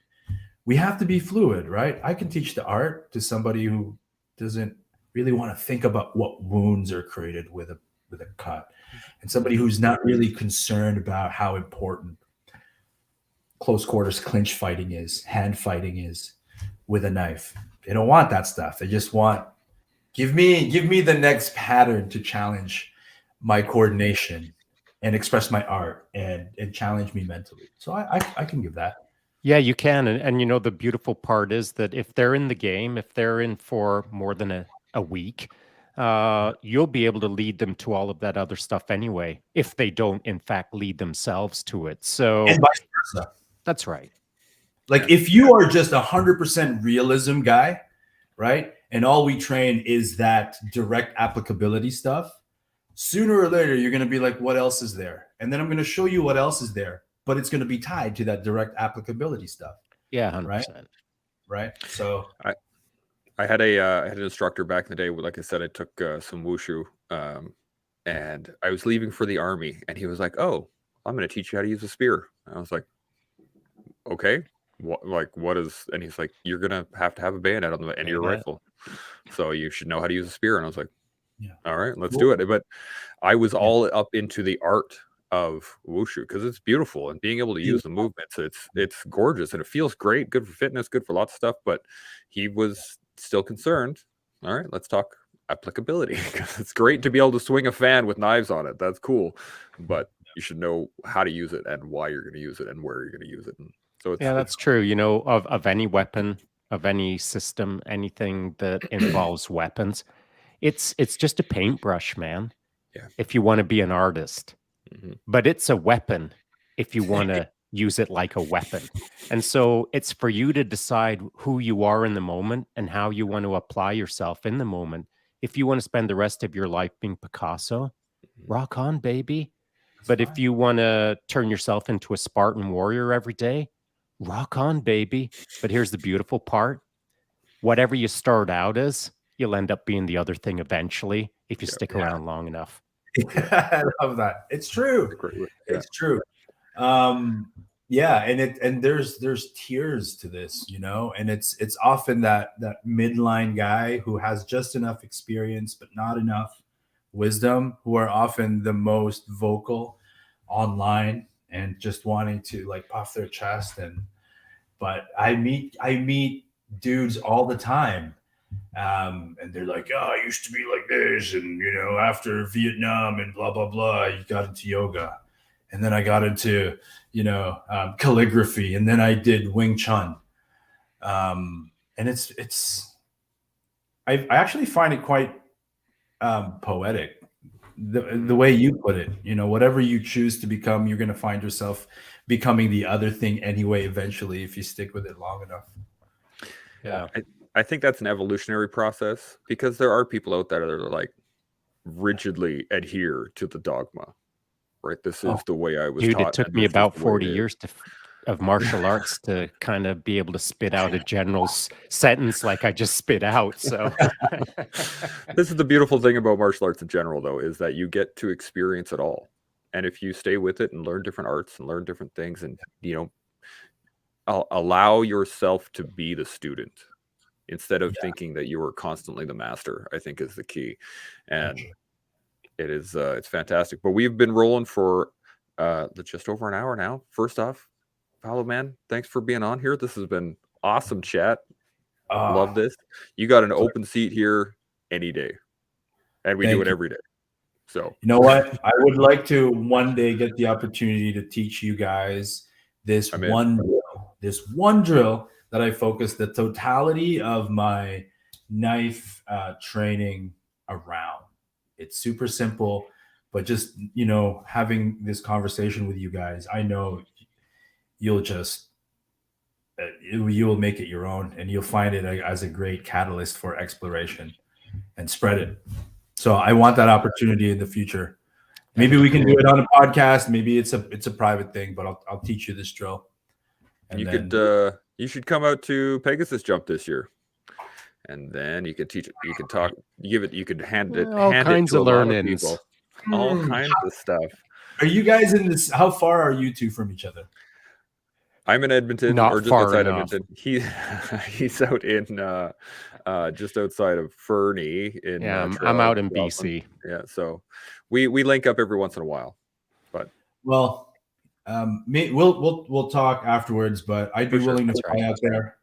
have to be fluid, right? I can teach the art to somebody who doesn't really want to think about what wounds are created with a cut, and somebody who's not really concerned about how important close quarters clinch fighting is, hand fighting is with a knife. They don't want that stuff. They just want, give me the next pattern to challenge my coordination and express my art and challenge me mentally. So I can give that. Yeah, you can. And the beautiful part is that if they're in the game, if they're in for more than a week, you'll be able to lead them to all of that other stuff anyway, if they don't, in fact, lead themselves to it. So and vice versa. That's right. Like if you are just 100% realism guy, right? And all we train is that direct applicability stuff. Sooner or later, you're going to be like, what else is there? And then I'm going to show you what else is there, but it's going to be tied to that direct applicability stuff. Yeah, 100%. Right. So I had an instructor back in the day. Like I said, I took some wushu, and I was leaving for the army, and he was like, "Oh, I'm going to teach you how to use a spear." And I was like, "Okay, what is?" And he's like, "You're going to have a bayonet on the end of your rifle, so you should know how to use a spear." And I was like, "Yeah, all right, let's do it." But I was all up into the art of wushu because it's beautiful, and being able to use the movements, it's gorgeous, and it feels great, good for fitness, good for lots of stuff. But he was still concerned. All right, let's talk applicability, because it's great to be able to swing a fan with knives on it. That's cool, but you should know how to use it and why you're going to use it and where you're going to use it. And so that's true. Of any weapon, of any system, anything that involves weapons, it's just a paintbrush, man. Yeah. If you want to be an artist, but it's a weapon if you want to use it like a weapon. And so it's for you to decide who you are in the moment and how you want to apply yourself in the moment. If you want to spend the rest of your life being Picasso, rock on, baby. But if you want to turn yourself into a Spartan warrior every day, rock on, baby. But here's the beautiful part. Whatever you start out as, you'll end up being the other thing eventually if you stick around long enough. I love that. It's true. It's true. And there's tiers to this, and it's often that midline guy who has just enough experience but not enough wisdom, who are often the most vocal online and just wanting to like puff their chest. But I meet dudes all the time, and they're like, "Oh, I used to be like this, and after Vietnam and blah blah blah, you got into yoga." and then I got into, calligraphy, and then I did Wing Chun. And I actually find it quite poetic. The way you put it, whatever you choose to become, you're going to find yourself becoming the other thing anyway, eventually, if you stick with it long enough. Yeah. I think that's an evolutionary process, because there are people out there that are like rigidly adhere to the dogma, right? This is the way I was Dude, taught. it took me about 40 years of martial arts to kind of be able to spit out a general's sentence like I just spit out. So this is the beautiful thing about martial arts in general, though, is that you get to experience it all. And if you stay with it and learn different arts and learn different things, and allow yourself to be the student instead of thinking that you are constantly the master, I think is the key. And it is it's fantastic. But we've been rolling for just over an hour now. First off, Paulo, man, thanks for being on here. This has been awesome chat. Love this. You got an open seat here any day, and we do it every day. So you know what? I would like to one day get the opportunity to teach you guys this one drill that I focus the totality of my knife training around. It's super simple, but just, having this conversation with you guys, I know you'll make it your own, and you'll find it as a great catalyst for exploration and spread it. So I want that opportunity in the future. Maybe we can do it on a podcast. Maybe it's a private thing, but I'll teach you this drill. And you should come out to Pegasus Jump this year, and then you could teach it. You could talk, you could hand it all kinds to of a lot of learnings. people. All kinds of stuff. Are you guys in this? How far are you two from each other? I'm in Edmonton, Not or just far outside enough. Edmonton. He's out in just outside of Fernie in I'm Toronto, out in Rockland. BC. Yeah, so we link up every once in a while. But we'll talk afterwards. But I'd be willing to fly out there,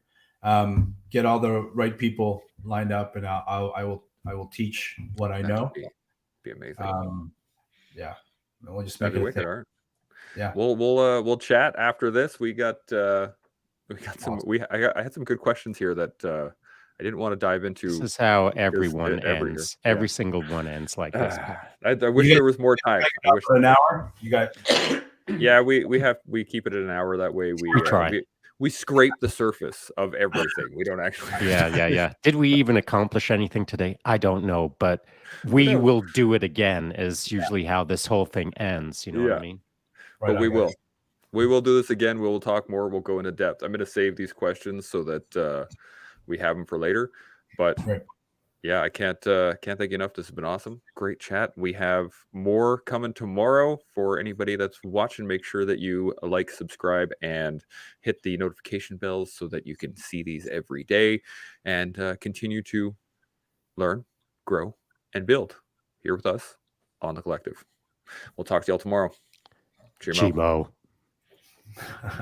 get all the right people lined up, and I will teach what I know. Be amazing. Yeah, we'll just make it a thing. Yeah, we'll chat after this. We got some. I had some good questions here that I didn't want to dive into. This is how everyone ends. Every single one ends like this. I wish there was more time. I wish an hour. You got. Yeah, we keep it at an hour. That way we try. We scrape the surface of everything. We don't actually. Yeah. Did we even accomplish anything today? I don't know, but we will do it again. Is usually how this whole thing ends. You know what I mean? Right, but we will do this again. We will talk more. We'll go into depth. I'm going to save these questions so that we have them for later. But yeah, I can't thank you enough. This has been awesome. Great chat. We have more coming tomorrow. For anybody that's watching, make sure that you like, subscribe, and hit the notification bells so that you can see these every day and continue to learn, grow, and build here with us on The Collective. We'll talk to y'all tomorrow. Chimo.